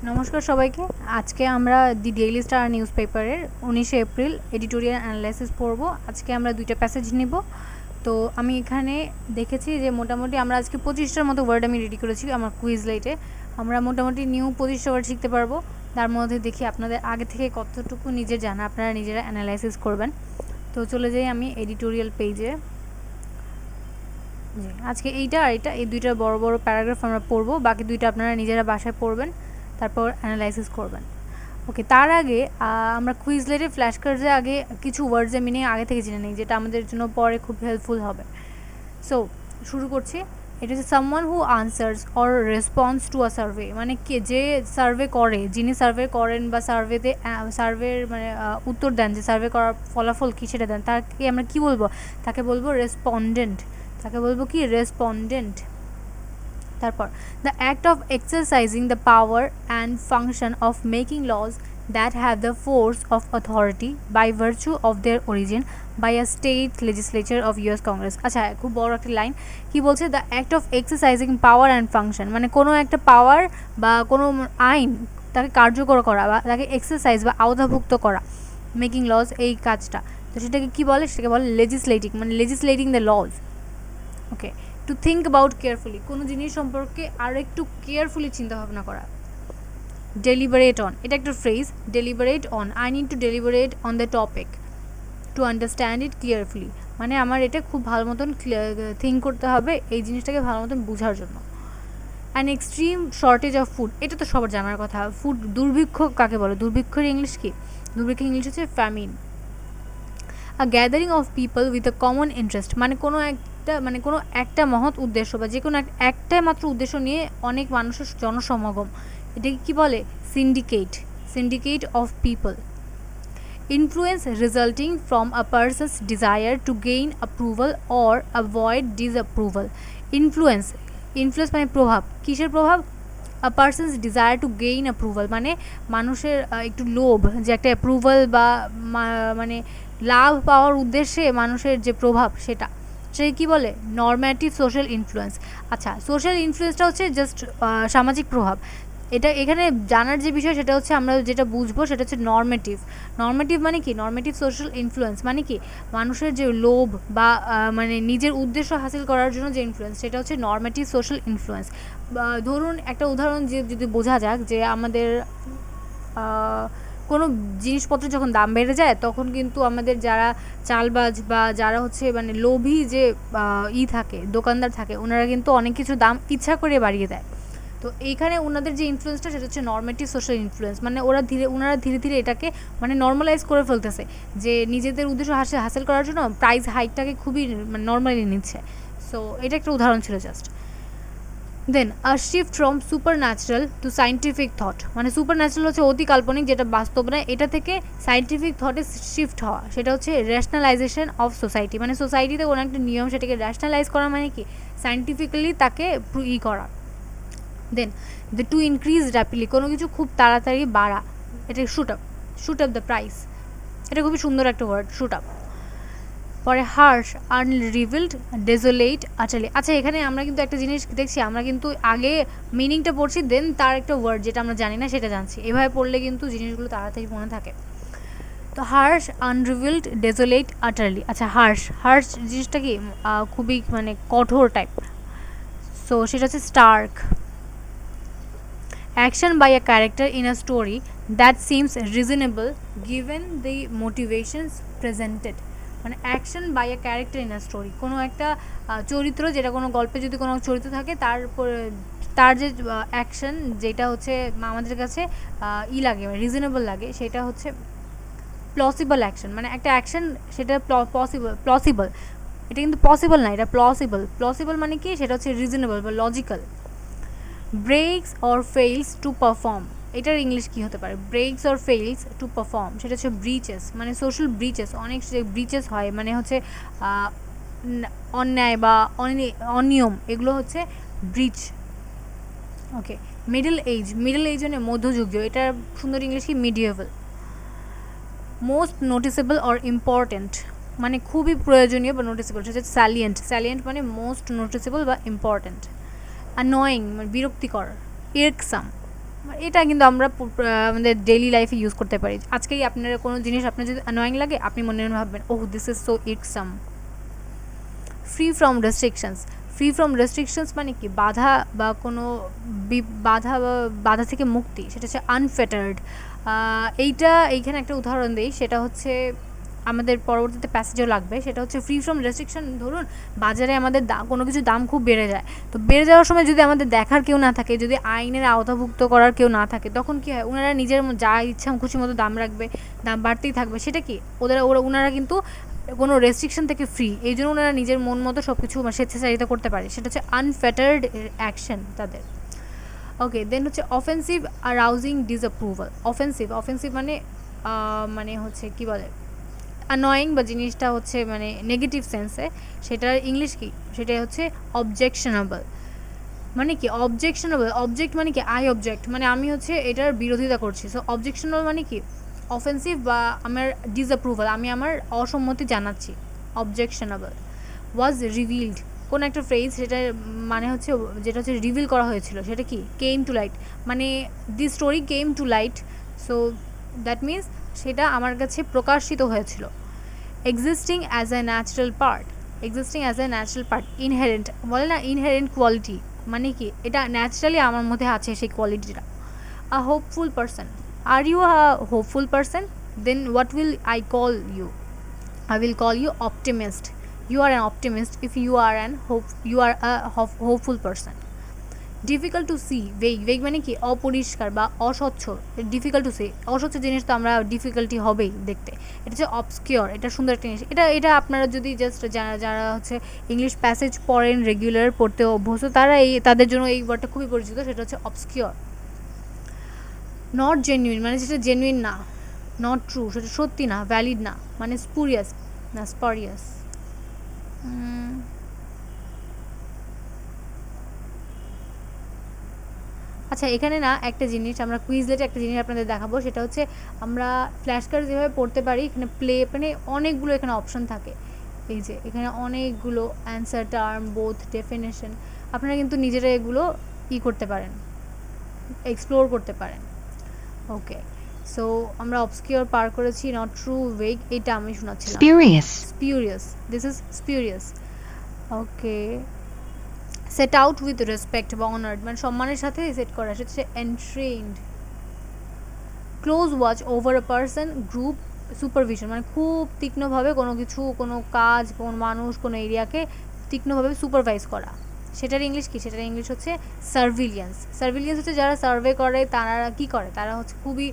নমস্কার সবাইকে। আজকে আমরা দি ডেইলি স্টার নিউজ পেপারের 19শে এপ্রিল এডিটোরিয়াল অ্যানালাইসিস পড়ব। আজকে আমরা দুইটা প্যাসেজ নিব। তো আমি এখানে দেখেছি যে মোটামুটি আমরা আজকে 25টার মতো ওয়ার্ড আমি রেডি করেছি আমার কুইজ লাইটে। আমরা মোটামুটি নিউ 25টা ওয়ার্ড শিখতে পারবো। তার মধ্যে দেখি আপনাদের আগে থেকে কতটুকু নিজের জানা, আপনারা নিজেরা অ্যানালাইসিস করবেন। তো চলে যাই আমি এডিটোরিয়াল পেজে। আজকে এইটা আর এটা, এই দুইটা বড় বড় প্যারাগ্রাফ আমরা পড়বো, বাকি দুইটা আপনারা নিজেরা বাসায় পড়বেন, তারপর অ্যানালাইসিস করবেন। ওকে, তার আগে আমরা কুইজলেটে ফ্ল্যাশ কার্ডে আগে কিছু ওয়ার্ডসের মিনিং আগে থেকে জেনে নিই, যেটা আমাদের জন্য পরে খুব হেল্পফুল হবে। সো শুরু করছি। এটা হচ্ছে someone who answers or response to a survey, মানে কে যে সার্ভে করে, যিনি সার্ভে করেন বা সার্ভের মানে উত্তর দেন, যে সার্ভে করার ফলাফল কী সেটা দেন, তাকে আমরা কি বলবো? তাকে বলবো রেসপন্ডেন্ট। তাকে বলবো কি? রেসপন্ডেন্ট। তারপর the act of exercising the power and function of making laws that have the force of authority by virtue of their origin by a state legislature of US Congress. আচ্ছা, খুব বড় একটা লাইন। কি বলছে? The act of exercising power and function, মানে কোনো একটা পাওয়ার বা কোনো আইন তাকে কার্যকর করা বা তাকে এক্সারসাইজ বা আওতাভুক্ত করা, মেকিং লজ, এই কাজটা। তো সেটাকে কী বলে? সেটাকে বলে লেজিসলেটিং, মানে legislating the laws. Okay, to think about carefully, কোনো জিনিস সম্পর্কে আর একটু কেয়ারফুলি চিন্তাভাবনা করা। ডেলিবারেট অন, এটা একটা phrase. Deliberate on, I need to deliberate on the topic to understand it clearfully, মানে আমার এটা খুব ভালো মতন থিঙ্ক করতে হবে এই জিনিসটাকে ভালো মতন বোঝার জন্য। An extreme shortage of food, এটা তো সবার জানার কথা। ফুড, দুর্ভিক্ষ কাকে বলে? দুর্ভিক্ষের ইংলিশ কি? দুর্ভিক্ষের ইংলিশ হচ্ছে famine. A gathering of people with a common interest, মানে কোনো একটা মহৎ উদ্দেশ্য বা যে কোনো একটাই মাত্র উদ্দেশ্য নিয়ে অনেক মানুষের জনসমাগম, এটাকে কী বলে? Syndicate. Syndicate of people. Influence resulting from a person's desire to gain approval or avoid disapproval. Influence, influence মানে প্রভাব। কিসের প্রভাব? A person's desire to gain approval, মানে মানুষের একটু লোভ, যে একটা অ্যাপ্রুভাল বা মানে লাভ পাওয়ার উদ্দেশ্যে মানুষের যে প্রভাব, সেটা কী বলে? নর্ম্যাটিভ সোশ্যাল ইনফ্লুয়েন্স। আচ্ছা, সোশ্যাল ইনফ্লুয়েন্সটা হচ্ছে জাস্ট সামাজিক প্রভাব। এটা এখানে জানার যে বিষয় সেটা হচ্ছে, আমরা যেটা বুঝবো সেটা হচ্ছে নর্মেটিভ। নর্মেটিভ মানে কি? নর্মেটিভ সোশ্যাল ইনফ্লুয়েন্স মানে কি? মানুষের যে লোভ বা মানে নিজের উদ্দেশ্য হাসিল করার জন্য যে ইনফ্লুয়েন্স, সেটা হচ্ছে নর্মেটিভ সোশ্যাল ইনফ্লুয়েন্স। ধরুন একটা উদাহরণ যদি বোঝা যাক, যে আমাদের কোনো জিনিসপত্র যখন দাম বেড়ে যায়, তখন কিন্তু আমাদের যারা চালবাজ বা যারা হচ্ছে মানে লোভী যে থাকে, দোকানদার থাকে, ওনারা কিন্তু অনেক কিছু দাম ইচ্ছা করে বাড়িয়ে দেয়। তো এইখানে ওনাদের যে ইনফ্লুয়েন্সটা, সেটা হচ্ছে নর্মেটিভ সোশ্যাল ইনফ্লুয়েন্স, মানে ওনারা ধীরে ধীরে এটাকে মানে নর্মালাইজ করে ফেলতেছে, যে নিজেদের উদ্দেশ্য হাসিল করার জন্য প্রাইস হাইকটাকে খুবই মানে নর্মালি নিচ্ছে। সো এটা একটা উদাহরণ ছিল just. Then a shift from supernatural to scientific thought, মানে সুপার ন্যাচারাল হচ্ছে অতি কাল্পনিক, যেটা বাস্তব নয়, এটা থেকে সায়েন্টিফিক থটে শিফট হওয়া, সেটা হচ্ছে র্যাশনালাইজেশন অফ সোসাইটি, মানে সোসাইটিতে কোনো একটা নিয়ম সেটাকে র্যাশনালাইজ করা, মানে কি? সায়েন্টিফিক্যালি তাকে করা। দেন দ্য টু ইনক্রিজ র্যাপিডলি, কোনো কিছু খুব তাড়াতাড়ি বাড়া, এটা শুট আপ দ্য প্রাইস, এটা খুবই সুন্দর একটা ওয়ার্ড, শুট আপ। পরে হার্শ, আনরিভিলড, ডেজোলেট, আচালি। আচ্ছা, এখানে আমরা কিন্তু একটা জিনিস দেখছি, আমরা কিন্তু আগে মিনিংটা পড়ছি, দেন তার একটা ওয়ার্ড যেটা আমরা জানি না সেটা জানছি। এভাবে পড়লে কিন্তু জিনিসগুলো তাড়াতাড়ি মনে থাকে। তো হার্শ, আনরিভিলড, ডেজোলেট, আটারলি। আচ্ছা, হার্শ জিনিসটা কি? খুবই মানে কঠোর টাইপ। সো সেটা হচ্ছে Starc. Action by a character in a story that seems reasonable given the motivations presented, মানে action by a character in a story, কোনো একটা চরিত্র, যেটা কোনো গল্পে যদি কোনো চরিত্র থাকে, তার যে অ্যাকশন, যেটা হচ্ছে আমাদের কাছে লাগে, রিজনেবল লাগে, সেটা হচ্ছে প্লসিবল অ্যাকশন, মানে একটা অ্যাকশন সেটা প্লসিবল, এটা কিন্তু পসিবল না, এটা প্লসিবল মানে কি? সেটা হচ্ছে রিজনেবল বা logical. ব্রেকস or fails to perform, এটার ইংলিশ কী হতে পারে? ব্রেকস অর ফেইলস টু পারফর্ম, সেটা হচ্ছে ব্রিচেস, মানে সোশ্যাল ব্রিচেস, অনেক ব্রিচেস হয়, মানে হচ্ছে অন্যায় বা অনিয়ম, এগুলো হচ্ছে ব্রিচ। ওকে, মিডল এজ মানে মধ্যযুগীয়, এটার সুন্দর ইংলিশ কি? মিডিয়েভাল। মোস্ট নোটিসেবল অর ইম্পর্ট্যান্ট, মানে খুবই প্রয়োজনীয় বা নোটিসেবল, সেটা হচ্ছে স্যালিয়েন্ট মানে মোস্ট নোটিসেবল বা ইম্পর্ট্যান্ট। অ্যানোয়িং মানে বিরক্তিকর, ইরকসাম। এটা কিন্তু আমরা আমাদের ডেইলি লাইফে ইউজ করতে পারি। আজকেই আপনার কোনো জিনিস আপনার যদি অ্যানোয়িং লাগে, আপনি মনে মনে ভাববেন, oh this is so awesome. Free from restrictions, free from restrictions মানে কি, বাধা বা কোনো বাধা বা বাধা থেকে মুক্তি, সেটা হচ্ছে আনফেটার্ড। এইখানে একটা উদাহরণ দিই, সেটা হচ্ছে আমাদের পরবর্তীতে প্যাসেজও লাগবে, সেটা হচ্ছে ফ্রি ফ্রম রেস্ট্রিকশন। ধরুন বাজারে আমাদের কোনো কিছুর দাম খুব বেড়ে যায়, তো বেড়ে যাওয়ার সময় যদি আমাদের দেখার কেউ না থাকে, যদি আইনের আওতাভুক্ত করার কেউ না থাকে, তখন কী হয়, ওনারা নিজের যা ইচ্ছা খুশি মতো দাম রাখবে, দাম বাড়তেই থাকবে। সেটা কি, ওনারা কিন্তু কোনো রেস্ট্রিকশন থেকে ফ্রি, এই জন্য ওনারা নিজের মন মতো সব কিছু স্বেচ্ছাচারিতা করতে পারে, সেটা হচ্ছে আনফেটার্ড অ্যাকশন তাদের। ওকে, দেন হচ্ছে অফেন্সিভ অ্যারাউজিং ডিসঅ্যাপ্রুভাল। অফেন্সিভ মানে হচ্ছে কি বলে, অ্যানয়িং বা জিনিসটা হচ্ছে মানে নেগেটিভ সেন্সে, সেটার ইংলিশ কি, সেটা হচ্ছে অবজেকশনেবল। মানে কি অবজেকশনেবল, অবজেক্ট মানে কি আই অবজেক্ট, মানে আমি হচ্ছে এটার বিরোধিতা করছি। সো অবজেকশনেবল মানে কি অফেন্সিভ বা আমার ডিসঅ্যাপ্রুভাল, আমি আমার অসম্মতি জানাচ্ছি, অবজেকশনেবল। ওয়াজ রিভিলড, কোন একটা ফ্রেজ, সেটা মানে হচ্ছে যেটা হচ্ছে রিভিল করা হয়েছিল, সেটা কি কেম টু লাইট, মানে the story came to light, so that means সেটা আমার কাছে প্রকাশিত হয়েছিল। Existing as a natural part, existing as a natural part, inherent বলে না, ইনহেরেন্ট কোয়ালিটি, মানে কি এটা ন্যাচারালি আমার মধ্যে আছে সেই কোয়ালিটিটা। A hopeful person, are you a hopeful person, then what will I call you, I will call you optimist. You are an optimist if you are a hopeful person. Difficult to see, vague মানে কি অপরিষ্কার বা অস্বচ্ছ। Difficult to C, অস্বচ্ছ জিনিস তো আমরা difficulty হবেই দেখতে। এটা হচ্ছে অবসকিওর, এটা সুন্দর একটা জিনিস। এটা আপনারা যদি জাস্ট যারা হচ্ছে ইংলিশ প্যাসেজ পড়েন, রেগুলার পড়তে অভ্যস্ত, তাদের জন্য এই ওয়ার্ডটা খুবই পরিচিত, সেটা হচ্ছে অবসকিওর। নট জেনুইন মানে যেটা জেনুইন না, নট ট্রু সেটা সত্যি না, ভ্যালিড না, মানে স্পুরিয়াস না স্পরিয়াস। আচ্ছা, এখানে না একটা জিনিস আমরা কুইজলেটে একটা জিনিস আপনাদের দেখাবো, সেটা হচ্ছে আমরা ফ্ল্যাশ কার্ড যেভাবে পড়তে পারি, এখানে প্লে মানে অনেকগুলো এখানে অপশন থাকে। এই যে এখানে অনেকগুলো অ্যান্সার, টার্ম, বোথ, ডেফিনেশন, আপনারা কিন্তু নিজেরা এগুলো করতে পারেন, এক্সপ্লোর করতে পারেন। ওকে, সো আমরা অবসকিওর পার করেছি, নট ট্রু, ভেগ, এটা আমি শোনাচ্ছিলাম। Spurious, this is spurious. Okay, set out with respect বা অনার্ড, মানে সম্মানের সাথে সেট করা, সেটা হচ্ছে entrained. Close watch over a person, group, supervision, মানে খুব তীক্ষ্ণভাবে কোনো কিছু, কোনো কাজ, কোনো মানুষ, কোনো এরিয়াকে তীক্ষ্ণভাবে সুপারভাইজ করা, সেটার ইংলিশ কি, সেটার ইংলিশ হচ্ছে সার্ভিলিয়েন্স। সার্ভিলিয়েন্স হচ্ছে যারা সার্ভে করে, তারা কি করে, তারা হচ্ছে খুবই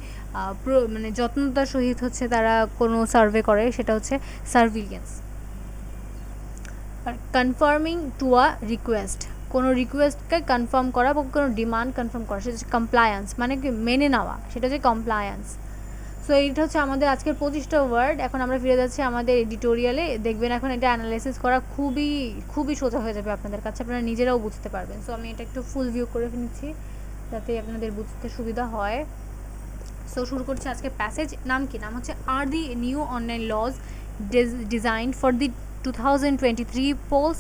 মানে যত্নতার সহিত হচ্ছে তারা কোনো সার্ভে করে, সেটা হচ্ছে surveillance. Confirming to a request, কোনো রিকোয়েস্টকে কনফার্ম করা বা কোনো ডিমান্ড কনফার্ম করা, সেটা হচ্ছে কমপ্লায়েন্স, মানে কি মেনে নেওয়া, সেটা হচ্ছে কমপ্লায়েন্স। সো এইটা হচ্ছে আমাদের আজকের 25টা ওয়ার্ড। এখন আমরা ফিরে যাচ্ছি আমাদের এডিটোরিয়ালে। দেখবেন এখন এটা অ্যানালাইসিস করা খুবই খুবই সোজা হয়ে যাবে আপনাদের কাছে, আপনারা নিজেরাও বুঝতে পারবেন। সো আমি এটা একটু ফুল ভিউ করে নিচ্ছি যাতে আপনাদের বুঝতে সুবিধা হয়। সো শুরু করছি আজকে প্যাসেজ। নাম কি, নাম হচ্ছে are the new online laws designed for the 2023 polls,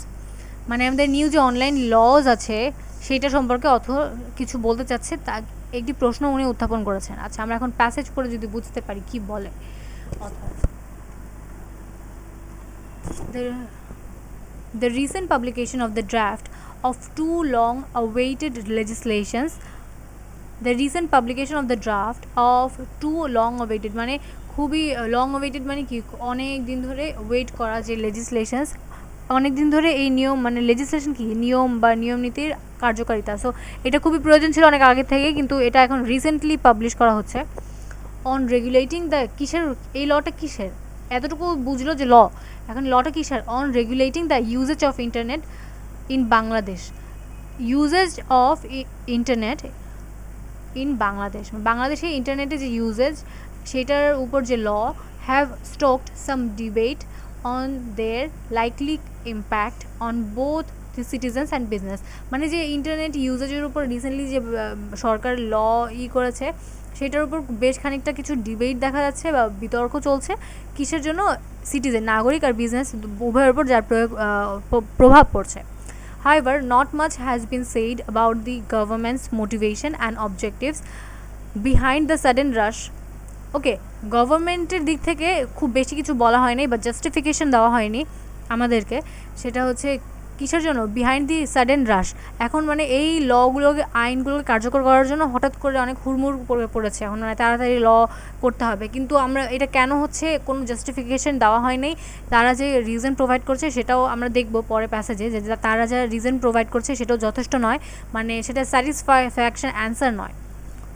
মানে আমাদের নিউ যে অনলাইন লজ আছে সেইটা সম্পর্কে কিছু বলতে চাচ্ছে, তা একটি প্রশ্ন উনি উত্থাপন করেছেন। আচ্ছা, আমরা এখন প্যাসেজ পড়ে যদি বুঝতে পারি কি বলে। The recent publication of the draft of two long-awaited legislations, the recent publication of the draft of two long-awaited মানে খুবই long-awaited মানে কি অনেক দিন ধরে ওয়েট করা যে legislations, অনেক দিন ধরে এই নিয়ম মানে লেজিসলেশন কি নিয়ম বা নিয়ম নীতির কার্যকারিতা। সো এটা খুবই প্রয়োজন ছিল অনেক আগে থেকে, কিন্তু এটা এখন রিসেন্টলি পাবলিশ করা হচ্ছে। অন রেগুলেটিং দ্য, কিসের এই লটা, কিসের, এতটুকু বুঝলো যে ল, এখন লটা কিসের, on regulating the usage of internet in Bangladesh, usage of internet in Bangladesh, বাংলাদেশে ইন্টারনেটের যে ইউজেজ সেটার উপর যে law, have stoked some debate on their likely impact on both the citizens and business, মানে যে ইন্টারনেট ইউজেজের উপর রিসেন্টলি যে সরকার ল করেছে সেটার উপর বেশ খানিকটা কিছু ডিবেট দেখা যাচ্ছে বা বিতর্ক চলছে, কিসের জন্য, সিটিজেন, নাগরিক আর বিজনেস উভয়ের উপর যার প্রভাব পড়ছে। However, not much has been said about the government's motivation and objectives behind the sudden rush. ওকে, গভর্নমেন্টের দিক থেকে খুব বেশি কিছু বলা হয়নি বা জাস্টিফিকেশন দেওয়া হয়নি আমাদেরকে, সেটা হচ্ছে কিসের জন্য বিহাইন্ড দি সাডেন রাশ। এখন মানে এই লগুলোকে, আইনগুলোকে কার্যকর করার জন্য হঠাৎ করে অনেক হুড়মুড় পড়েছে, এখন মানে তাড়াতাড়ি ল করতে হবে, কিন্তু আমরা এটা কেন হচ্ছে কোনো জাস্টিফিকেশন দেওয়া হয়নি। তারা যে রিজন প্রোভাইড করছে সেটাও আমরা দেখব পরে প্যাসেজে, যে তারা যা রিজন প্রোভাইড করছে সেটাও যথেষ্ট নয়, মানে সেটা স্যাটিসফ্যাকশন অ্যান্সার নয়।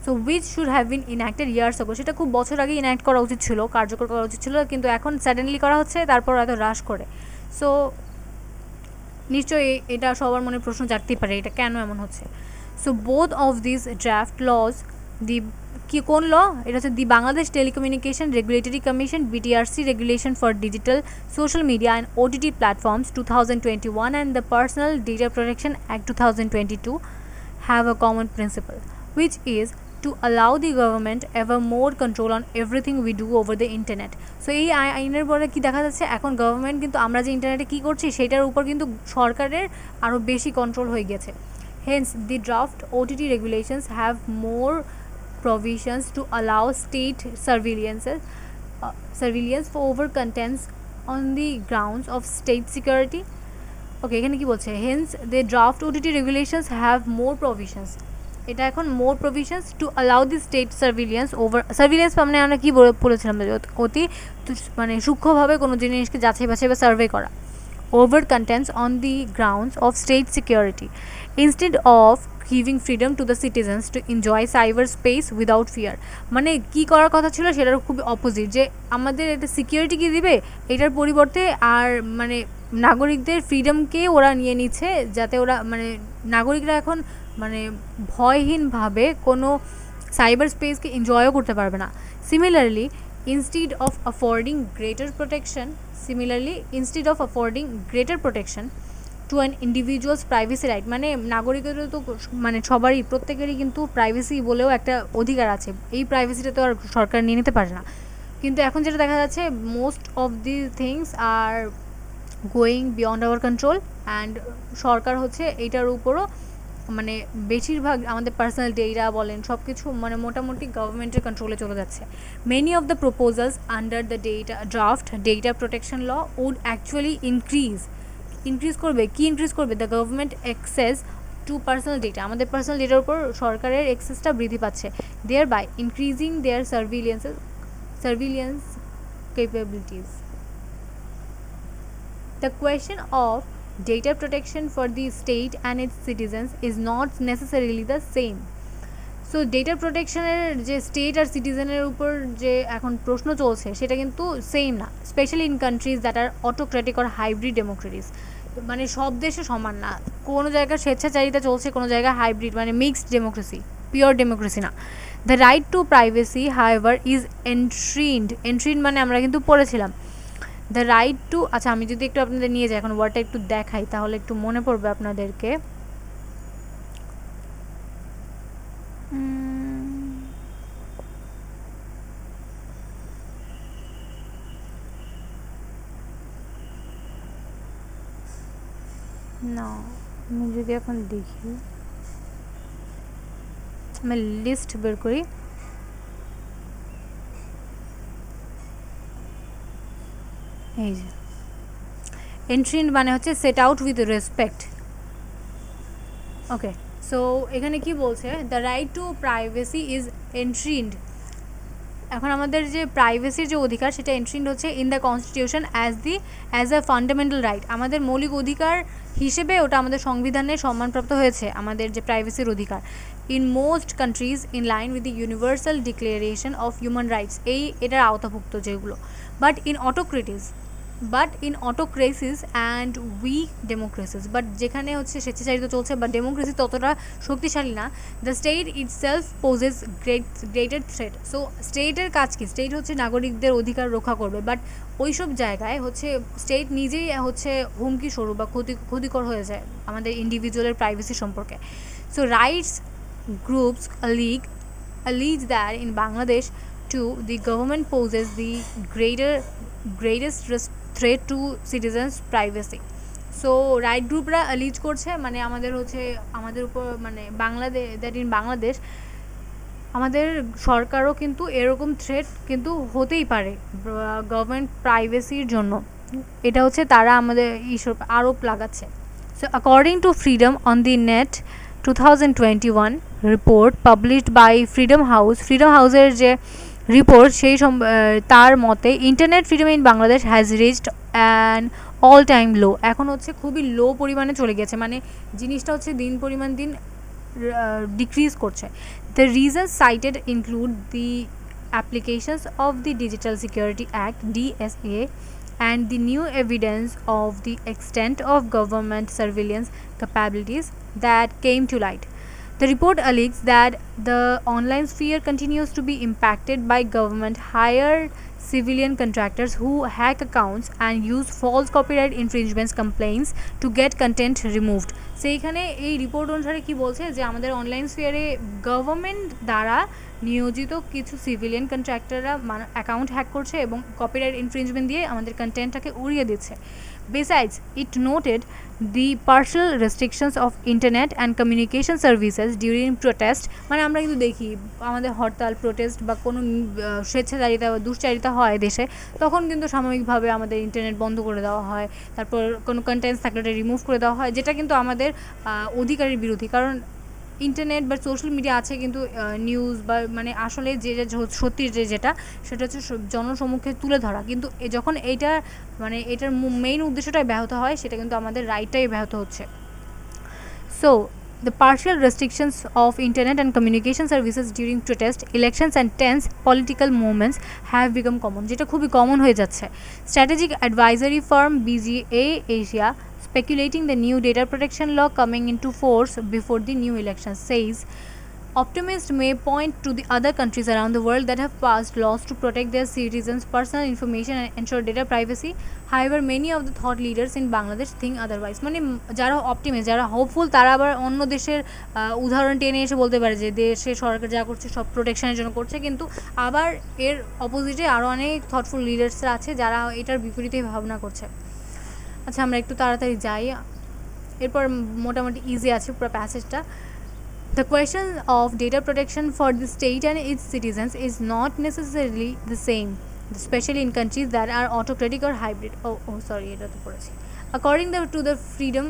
So which should have been ইনঅ্যাক্টেড years আগো, সেটা খুব বছর আগে ইনঅ্যাক্ট করা উচিত ছিল, কার্যকর করা উচিত ছিল, কিন্তু এখন সাডেনলি করা হচ্ছে, তারপর এত হ্রাস করে। সো নিশ্চয়ই এটা সবার মনে প্রশ্ন জাগতেই পারে, এটা কেন এমন হচ্ছে। So both of this draft laws, the কি কোন ল, এটা হচ্ছে the Bangladesh telecommunication regulatory commission BTRC regulation for digital social media and OTT platforms 2021 and the personal data protection act 2022 have a common principle, which is to allow the government ever more control on everything we do over the internet. So এই আইনের পরে কি দেখা যাচ্ছে, এখন government কিন্তু আমরা যে ইন্টারনেটে কী করছি সেটার উপর কিন্তু সরকারের আরও বেশি কন্ট্রোল হয়ে গেছে। Hence the draft OTT regulations have more provisions to allow state surveillance for over contents on the grounds of state security. Okay, এখানে কি বলছে, hence they draft OTT regulations have more provisions, এটা এখন more provisions to allow the state surveillance মানে আমরা কী বলেছিলাম, অতি মানে সূক্ষ্মভাবে কোনো জিনিসকে যাচাই বাছাই বা সার্ভে করা, over contents on the grounds of state security instead of giving freedom to the citizens to enjoy cyber space without fear. মানে কী করার কথা ছিল সেটার খুবই অপোজিট, যে আমাদের এটা সিকিউরিটি কী দিবে, এটার পরিবর্তে আর মানে নাগরিকদের ফ্রিডমকে ওরা নিয়ে নিচ্ছে, যাতে ওরা মানে নাগরিকরা এখন মানে ভয়হীনভাবে কোনো সাইবার স্পেসকে এনজয়ও করতে পারবে না। Similarly instead of affording greater protection to an individual's privacy right, মানে নাগরিকের তো মানে সবারই প্রত্যেকেরই কিন্তু প্রাইভেসি বলেও একটা অধিকার আছে, এই প্রাইভেসিটা তো আর সরকার নিয়ে নিতে পারে না। কিন্তু এখন যেটা দেখা যাচ্ছে, most of the things are going beyond our control, and সরকার হচ্ছে এইটার উপরও মানে বেশিরভাগ আমাদের পার্সোনাল ডেটা বলেন সব কিছু মানে মোটামুটি গভর্নমেন্টের কন্ট্রোলে চলে যাচ্ছে। Many of the proposals under the draft data protection law would actually increase করবে, কি ইনক্রিজ করবে, the government access to personal data, আমাদের পার্সোনাল ডেটার উপর সরকারের অ্যাক্সেসটা বৃদ্ধি পাচ্ছে, thereby increasing their surveillance capabilities. The question of data protection for the state and its citizens is not necessarily the same. So data প্রোটেকশনের যে state আর সিটিজেনের উপর যে এখন প্রশ্ন চলছে সেটা কিন্তু সেম না, specially in countries that are autocratic or hybrid democracies, মানে সব দেশে সমান না, কোনো জায়গায় স্বেচ্ছাচারিতা চলছে, কোনো জায়গায় হাইব্রিড মানে মিক্সড ডেমোক্রেসি, পিওর ডেমোক্রেসি না। The right to privacy however is entrenched মানে আমরা কিন্তু পড়েছিলাম দ্য রাইট টু, আচ্ছা আমি যদি একটু আপনাদের নিয়ে যাই এখন ওয়ার্ডটা একটু দেখাই তাহলে একটু মনে পড়বে আপনাদেরকে। না আমি যদি এখন দেখি, আমি লিস্ট বের করি, এই যে এন্ট্রিন্ড মানে হচ্ছে set out with respect. Okay, so এখানে কি বলছে, the right to privacy is entrenched, এখন আমাদের যে প্রাইভেসির যে অধিকার সেটা এন্ট্রিন্ড হচ্ছে in the constitution as a fundamental right, আমাদের মৌলিক অধিকার হিসেবে ওটা আমাদের সংবিধানে সম্মানপ্রাপ্ত হয়েছে আমাদের যে প্রাইভেসির অধিকার। In most countries in line with the Universal Declaration of Human Rights, এটার আওতাভুক্ত যেগুলো, but in autocracies and weak democracies, but যেখানে হচ্ছে স্বেচ্ছাচারিত চলছে বা ডেমোক্রেসি ততটা শক্তিশালী না, the state itself poses greater threat. So স্টেটের কাজ কি, স্টেট হচ্ছে নাগরিকদের অধিকার রক্ষা করবে, বাট ওইসব জায়গায় হচ্ছে স্টেট নিজেই হচ্ছে হুমকি স্বরূপ বা ক্ষতিকর হয়ে যায় আমাদের ইন্ডিভিজুয়ালের প্রাইভেসি সম্পর্কে। So rights groups allege that in Bangladesh too the government poses the greatest threat to citizens' privacy. So right গ্রুপরা লিড করছে, মানে আমাদের হচ্ছে আমাদের উপর মানে বাংলাদেশ, দ্যাট ইন বাংলাদেশ আমাদের সরকারও কিন্তু এরকম থ্রেট কিন্তু হতেই পারে গভর্নমেন্ট প্রাইভেসির জন্য, এটা হচ্ছে তারা আমাদের এইসব আরোপ লাগাচ্ছে। So according to freedom on the net 2021 report published by freedom হাউসের যে রিপোর্ট সেই তার মতে internet freedom in Bangladesh has reached an all time low, এখন হচ্ছে খুবই লো পরিমাণে চলে গেছে, মানে জিনিসটা হচ্ছে দিন ডিক্রিজ করছে। The reasons cited include the applications of the Digital Security Act (DSA) and the new evidence of the extent of government surveillance capabilities that came to light. The report alleges that the online sphere continues to be impacted by government hired civilian contractors who hack accounts and use false copyright infringements complaints to get content removed. সেইখানে এই report অনুসারে কি বলছে যে আমাদের online স্ফিয়ারে government দ্বারা নিয়োজিত কিছু সিভিলিয়ান কন্ট্রাক্টররা অ্যাকাউন্ট হ্যাক করছে এবং কপিরাইট ইনফ্রিঞ্জমেন্ট দিয়ে আমাদের কন্টেন্টটাকে উড়িয়ে দিচ্ছে। Besides, it noted the partial restrictions of internet and communication services during protest, মানে আমরা কিন্তু দেখি আমাদের হরতাল প্রোটেস্ট বা কোনো স্বেচ্ছাচারিতা বা দুশ্চারিতা হয় দেশে, তখন কিন্তু সাময়িকভাবে আমাদের ইন্টারনেট বন্ধ করে দেওয়া হয়, তারপর কোনো কন্টেন্টস থাকলে ওটা রিমুভ করে দেওয়া হয়, যেটা কিন্তু আমাদের অধিকারের বিরোধী, কারণ ইন্টারনেট বা সোশ্যাল মিডিয়া আছে কিন্তু নিউজ বা মানে আসলে যে সত্যি যেটা সেটা হচ্ছে জনসম্মুখে তুলে ধরা, কিন্তু যখন এইটা মানে এটার মেইন উদ্দেশ্যটাই ব্যাহত হয় সেটা কিন্তু আমাদের রাইটটাই ব্যাহত হচ্ছে। So the partial restrictions of internet and communication services during protest, elections and tense political movements have become common, যেটা খুবই কমন হয়ে যাচ্ছে। Strategic advisory firm BGA Asia, speculating the new data protection law coming into force before the new election, says optimists may point to the other countries around the world that have passed laws to protect their citizens' personal information and ensure data privacy. However, many of the thought leaders in Bangladesh think otherwise. মানে যারা optimist, যারা hopeful, তারা আবার অন্য দেশের উদাহরণ টেনে এসে বলতে পারে যে দেশের সরকার যা করছে সব প্রোটেকশনের জন্য করছে, কিন্তু আবার এর অপোজিটে আরও অনেক থটফুল লিডার্সরা আছে যারা এটার বিপরীতে ভাবনা করছে। আচ্ছা, আমরা একটু তাড়াতাড়ি যাই, এরপর মোটামুটি ইজি আছে পুরো প্যাসেজটা। The question of data protection for the state and its citizens is not necessarily the same, especially in countries that are autocratic or hybrid. Sorry, এটা তো পড়েছি। According to the freedom,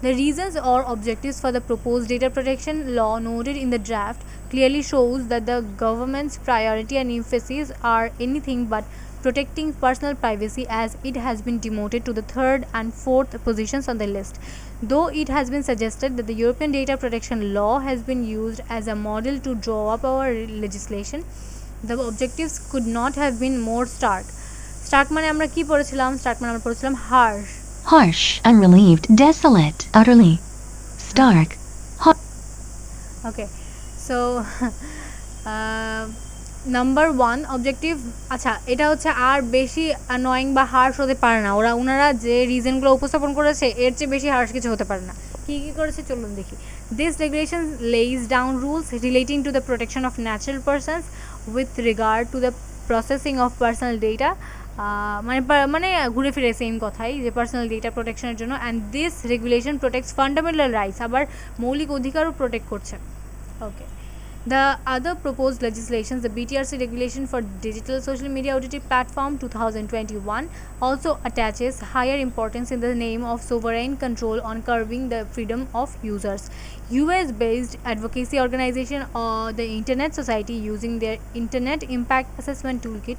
the reasons or objectives for the proposed data protection law noted in the draft clearly shows that the government's priority and emphasis are anything but protecting personal privacy, as it has been demoted to the third and fourth positions on the list. Though it has been suggested that the European data protection law has been used as a model to draw up our legislation, the objectives could not have been more stark. Stark মানে আমরা কি পড়েছিলাম? Stark মানে আমরা পড়েছিলাম harsh, unrelieved, desolate, utterly. Stark. Okay, so number 1 objective. আচ্ছা, এটা হচ্ছে আর বেশি অ্যানয়িং বা হার্শ হতে পারে না, ওনারা যে রিজনগুলো উপস্থাপন করেছে এর চেয়ে বেশি হার্শ কিছু হতে পারে না। কী কী করেছে চলুন দেখি। This regulation lays down rules relating to the protection of natural persons with regard to the processing of personal data, মানে ঘুরে ফিরে সেম কথাই যে পার্সোনাল ডেটা প্রোটেকশনের জন্য। And this regulation protects fundamental rights, আবার মৌলিক অধিকারও প্রোটেক্ট করছে। ওকে, the other proposed legislations, the BTRC regulation for digital social media OTT platform 2021, also attaches higher importance in the name of sovereign control on curbing the freedom of users. US-based advocacy organization the Internet Society, using their Internet Impact Assessment Toolkit,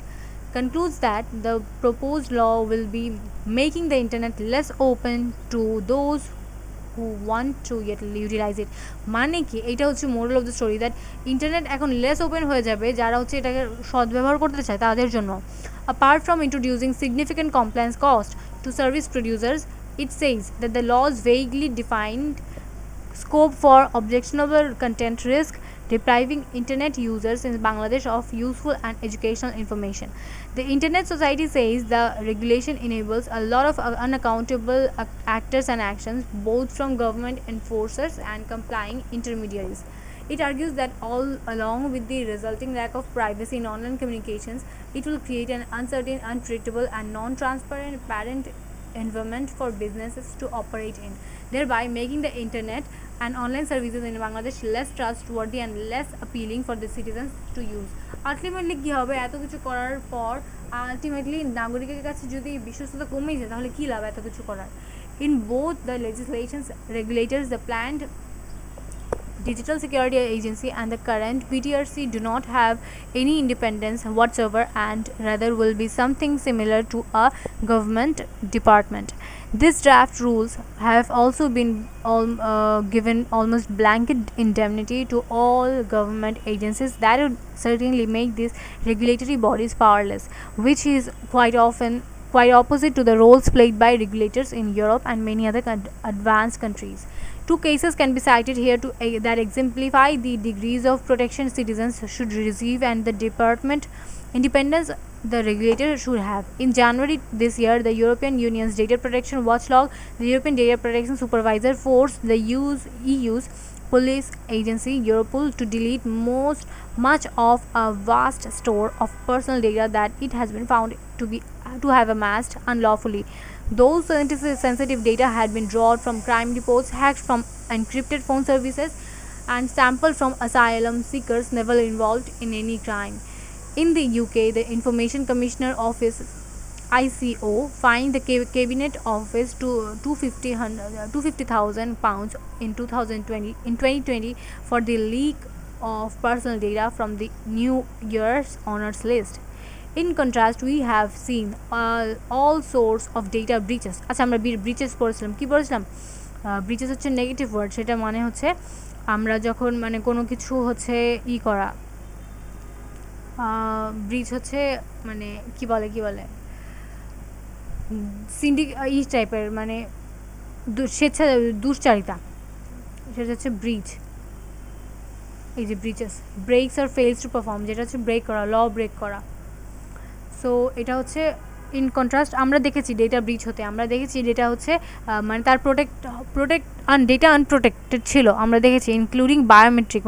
concludes that the proposed law will be making the internet less open to those who want to utilize it. মানে কি, এইটা হচ্ছে moral of the story, that internet এখন less open হয়ে যাবে যারা হচ্ছে এটাকে সদ্ব্যবহার করতে চায় তাদের জন্য। Apart from introducing significant compliance cost to service producers, it says that the laws vaguely defined scope for objectionable content risk, depriving internet users in Bangladesh of useful and educational information. The Internet Society says the regulation enables a lot of unaccountable actors and actions, both from government enforcers and complying intermediaries. It argues that along with the resulting lack of privacy in online communications, it will create an uncertain, unpredictable, and non-transparent parent environment for businesses to operate in, thereby making the internet and online services in Bangladesh less trustworthy and less appealing for the citizens to use. Ultimately কি হবে, এত কিছু করার পর ultimately নাগরিকের কাছে যদি বিশ্বস্ততা কমে যায় তাহলে কী লাভ এত কিছু করার? In both the legislations regulators, the planned Digital Security Agency and the current BTRC do not have any independence whatsoever and rather will be something similar to a government department. These draft rules have also been given almost blanket indemnity to all government agencies that would certainly make these regulatory bodies powerless, which is quite opposite to the roles played by regulators in Europe and many other advanced countries. Two cases can be cited here that exemplify the degrees of protection citizens should receive and the department independence the regulator should have. In January this year, the European Union's data protection watchdog, the European Data Protection Supervisor, forced the EU's police agency Europol to delete much of a vast store of personal data that it has been found to have amassed unlawfully. Those sensitive data had been drawn from crime reports, hacked from encrypted phone services, and sampled from asylum seekers never involved in any crime. In the UK, the Information Commissioner Office ICO fined the Cabinet Office to £250,000 in 2020 for the leak of personal data from the New Year's Honours List. In contrast, we have seen all sorts of data breaches. আচ্ছা, আমরা breaches পড়ছিলাম, কি পড়ছিলাম? Breaches হচ্ছে negative word, সেটা মানে হচ্ছে আমরা যখন মানে কোনো কিছু হচ্ছে করা, ব্রিচ হচ্ছে মানে কি বলে টাইপের মানে দুশ্চারিতা, সেটা হচ্ছে ব্রিচ। এই যে ব্রিচেস, ব্রেকস আর ফেলস টু পারফর্ম, যেটা হচ্ছে ব্রেক করা, ল ব্রেক করা। সো এটা হচ্ছে ইন কন্ট্রাস্ট আমরা দেখেছি ডেটা ব্রিচ হতে, আমরা দেখেছি ডেটা হচ্ছে মানে তার ডেটা আনপ্রোটেক্টেড ছিল, আমরা দেখেছি ইনক্লুডিং বায়োমেট্রিক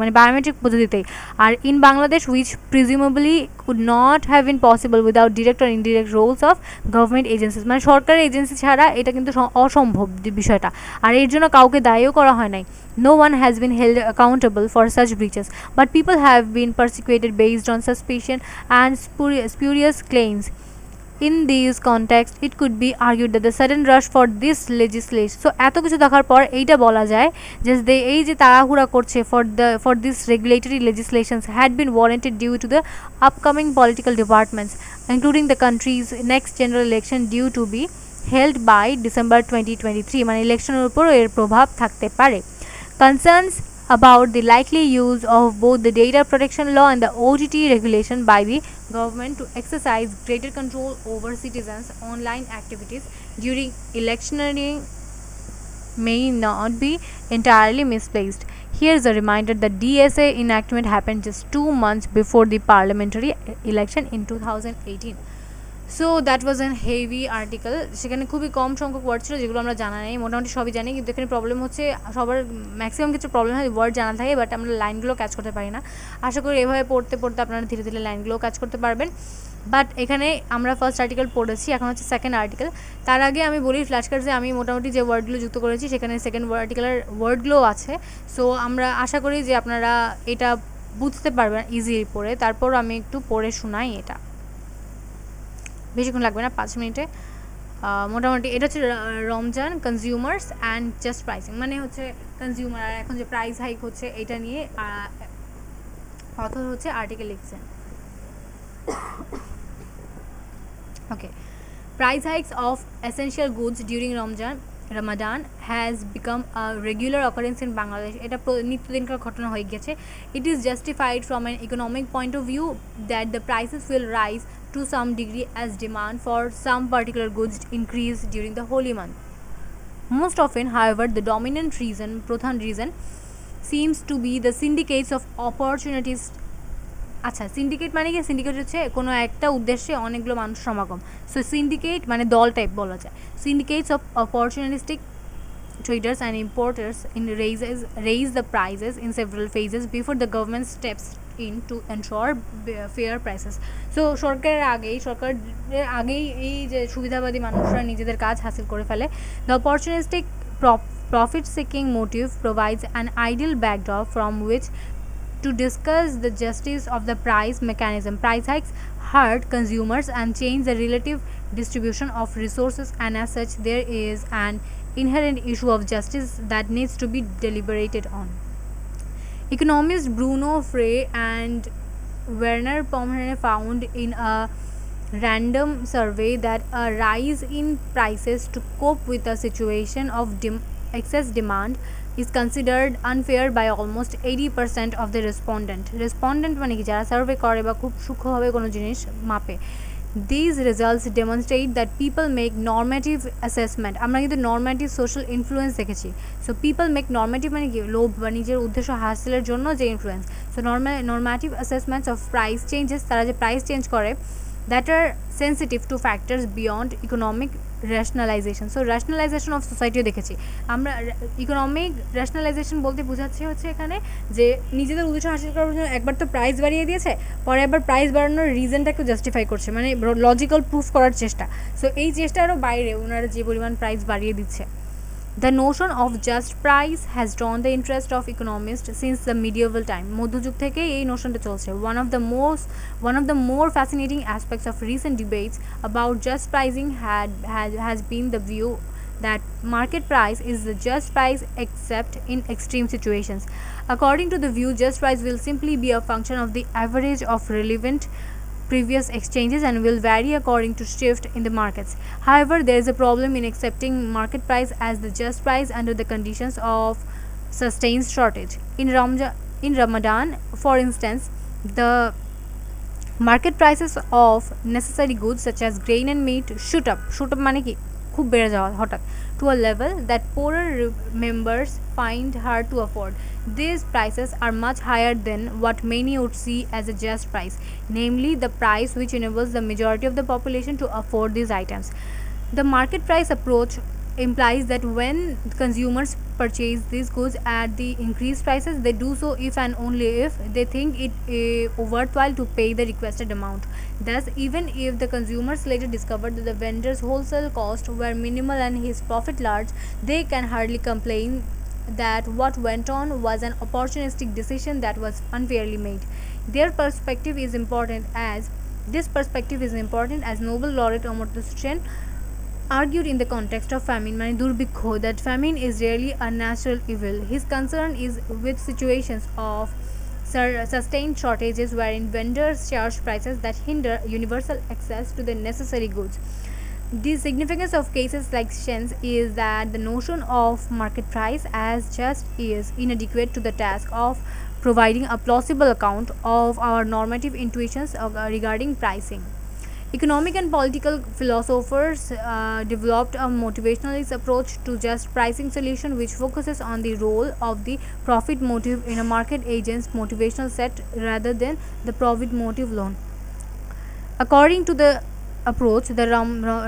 পদ্ধতিতেই। আর in Bangladesh which presumably could not have been possible without direct আর indirect roles of government agencies, মানে সরকারি এজেন্সি ছাড়া এটা কিন্তু অসম্ভব বিষয়টা। আর এর জন্য কাউকে দায়ীও করা হয় নাই। No one has been held accountable for such breaches, but people have been persecuted based on suspicion and spurious claims. In these contexts, it could be argued that the sudden rush for this legislation, so এত কিছু দেখার পর এইটা বলা যায় যে এই যে তাড়াহুড়া করছে for this regulatory legislations had been warranted due to the upcoming political developments, including the country's next general election due to be held by December 2023, মানে ইলেকশনের উপর এর প্রভাব থাকতে পারে। Concerns about the likely use of both the data protection law and the OTT regulation by the government to exercise greater control over citizens' online activities during electioneering may not be entirely misplaced. Here's a reminder that DSA enactment happened just 2 months before the parliamentary election in 2018. So that was an heavy article. সেখানে খুবই কম সংখ্যক word ছিল যেগুলো আমরা জানা নেই, মোটামুটি সবই জানি, কিন্তু এখানে প্রবলেম হচ্ছে সবার ম্যাক্সিমাম কিছু প্রবলেম হয় ওয়ার্ড জানা থাকে, বাট আমরা লাইনগুলো ক্যাচ করতে পারি না। আশা করি এভাবে পড়তে আপনারা ধীরে ধীরে লাইনগুলো ক্যাচ করতে পারবেন। বাট এখানে আমরা ফার্স্ট আর্টিকেল পড়েছি, এখন হচ্ছে সেকেন্ড আর্টিকেল। তার আগে আমি বলি ফ্ল্যাশ কার্ডে আমি মোটামুটি যে ওয়ার্ডগুলো যুক্ত করেছি সেখানে সেকেন্ড আর্টিকেলের ওয়ার্ডগুলোও আছে। সো আমরা আশা করি যে আপনারা এটা বুঝতে পারবেন ইজিলি পড়ে। তারপর আমি একটু পড়ে শোনাই, এটা বেশিক্ষণ লাগবে না, 5 মিনিটে মোটামুটি। এটা হচ্ছে Ramzan consumers and just pricing, মানে হচ্ছে কনজিউমার আর এখন যে প্রাইস হাইক হচ্ছে এটা নিয়ে অথর হচ্ছে আর্টিকেল লিখছেন। Okay, price hikes of essential goods during Ramadan has become a regular occurrence in Bangladesh. এটা নিত্যদিনকার ঘটনা হয়ে গেছে। It is justified from an economic point of view that the prices will rise to some degree as demand for some particular goods increase during the holy month. Most often, however, the dominant reason, প্রধান reason, seems to be the syndicates of opportunities. আচ্ছা, syndicate মানে কি? Syndicate হচ্ছে কোনো একটা উদ্দেশ্যে অনেকগুলো মানুষ সমাগম। সো সিন্ডিকেট মানে দল টাইপ বলা যায়। সিন্ডিকেটস of opportunistic traders and importers raise the prices in several phases before the government steps in to ensure fair prices. So সরকারের আগেই এই যে সুবিধাবাদী মানুষরা নিজেদের কাজ হাসিল করে ফেলে। The opportunistic profit seeking motive provides an ideal backdrop from which to discuss the justice of the price mechanism. Price hikes hurt consumers and change the relative distribution of resources, and as such there is an inherent issue of justice that needs to be deliberated on. Economists Bruno Frey and Werner Pomeranian found in a random survey that a rise in prices to cope with a situation of excess demand is considered unfair by almost 80% of the respondent মানে কি যারা survey করে বা খুব সূক্ষ্মভাবে কোনো জিনিস মাপে। These results demonstrate that people make normative assessment. আমরা কিন্তু নর্মেটিভ সোশ্যাল ইনফ্লুয়েন্স দেখেছি। সো পিপল মেক নর্মেটিভ মানে কি লোভ বা নিজের উদ্দেশ্য হাসিলের জন্য যে influence. So normative assessments of price changes, তারা যে প্রাইস চেঞ্জ করে that are sensitive to factors beyond economic rationalization. So rationalization of society দেখেছি আমরা। ইকোনমিক রেশনালাইজেশন বলতে বোঝাচ্ছে হচ্ছে এখানে যে নিজেদের উদ্দেশ্য হাসিল করার জন্য একবার তো প্রাইস বাড়িয়ে দিয়েছে, পরে আবার প্রাইস বাড়ানোর রিজনটাকে জাস্টিফাই করছে, মানে লজিক্যাল প্রুফ করার চেষ্টা। সো এই চেষ্টারও বাইরে ওনারা যে পরিমাণ প্রাইস বাড়িয়ে দিচ্ছে। The notion of just price has drawn the interest of economists since the medieval time. মধ্যযুগ থেকে এই নোশনটা চলছে। One of the more fascinating aspects of recent debates about just pricing has been the view that market price is the just price except in extreme situations. According to the view, just price will simply be a function of the average of relevant previous exchanges and will vary according to shift in the markets. However, there is a problem in accepting market price as the just price under the conditions of sustained shortage. In Ramadan, for instance, the market prices of necessary goods such as grain and meat shoot up মানে কি খুব বেড়ে যাওয়া হঠাৎ, to a level that poorer members find hard to afford. These prices are much higher than what many would see as a just price, namely the price which enables the majority of the population to afford these items. The market price approach implies that when consumers purchase these goods at the increased prices, they do so if and only if they think it worthwhile to pay the requested amount. Thus, even if the consumers later discover that the vendor's wholesale costs were minimal and his profit large, they can hardly complain that what went on was an opportunistic decision that was unfairly made. This perspective is important as Nobel laureate Amartya Sen argued in the context of famine মানে দুর্ভিক্ষ that famine is rarely a natural evil. His concern is with situations of sustained shortages wherein vendors charge prices that hinder universal access to the necessary goods. The significance of cases like Shen's is that the notion of market price as just is inadequate to the task of providing a plausible account of our normative intuitions regarding pricing. Economic and political philosophers developed a motivationalist approach to just pricing solution which focuses on the role of the profit motive in a market agent's motivational set rather than the profit motive alone. According to the approach, the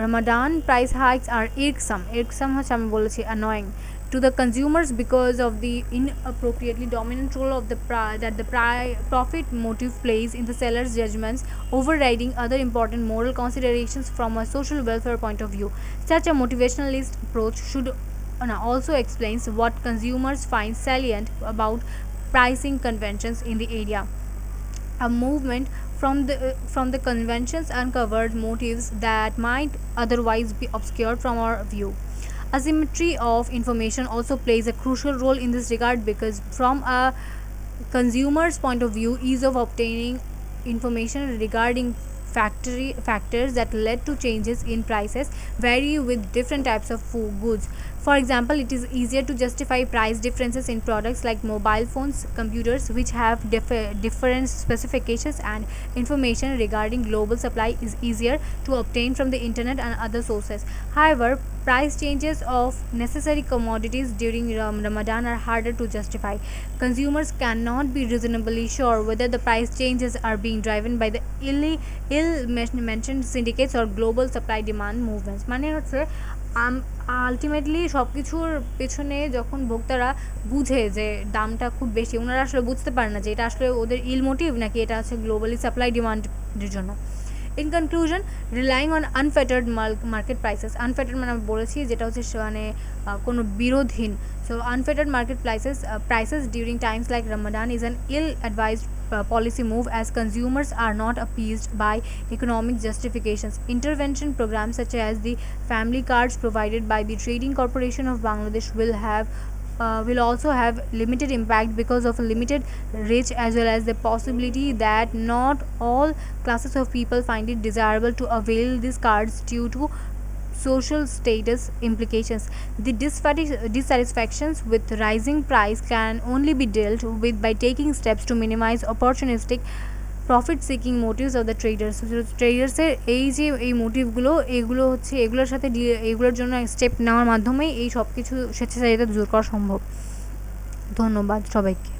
Ramadan price hikes are irksome হচ্ছে আমি বলেছি annoying to the consumers because of the inappropriately dominant role of the profit motive plays in the seller's judgments, overriding other important moral considerations from a social welfare point of view. Such a motivationalist approach should also explains what consumers find salient about pricing conventions in the area. A movement from the conventions uncovered motives that might otherwise be obscured from our view. Asymmetry of information also plays a crucial role in this regard because from a consumer's point of view, ease of obtaining information regarding factors that led to changes in prices vary with different types of goods. For example, it is easier to justify price differences in products like mobile phones, computers, which have different specifications, and information regarding global supply is easier to obtain from the internet and other sources. However, price changes of necessary commodities during Ramadan are harder to justify. Consumers cannot be reasonably sure whether the price changes are being driven by the ill-mentioned syndicates or global supply demand movements. মানে হচ্ছে ultimately সব কিছুর পেছনে যখন ভোক্তারা বুঝে যে দামটা খুব বেশি, ওনারা আসলে বুঝতে পারে না যে এটা আসলে ওদের ইল মোটিভ নাকি এটা আছে গ্লোবালি সাপ্লাই ডিমান্ডের জন্য। In conclusion, relying on unfettered market prices, unfettered মানে আমি বলেছি যেটা হচ্ছে মানে কোনো বিরোধহীন, so unfettered market prices during times like Ramadan is an ill-advised policy move, as consumers are not appeased by economic justifications. Intervention programs such as the family cards provided by the Trading Corporation of Bangladesh will also have limited impact because of a limited reach, as well as the possibility that not all classes of people find it desirable to avail these cards due to social status implications. The dissatisfactions with rising price can only be dealt with by taking steps to minimize opportunistic profit seeking motives of the traders. ট্রেডার্সের এই যে এই মোটিভগুলো, এগুলো হচ্ছে এগুলোর সাথে এগুলোর জন্য স্টেপ নেওয়ার মাধ্যমেই এই সব কিছু স্বেচ্ছাচারিতা দূর করা সম্ভব। ধন্যবাদ সবাইকে।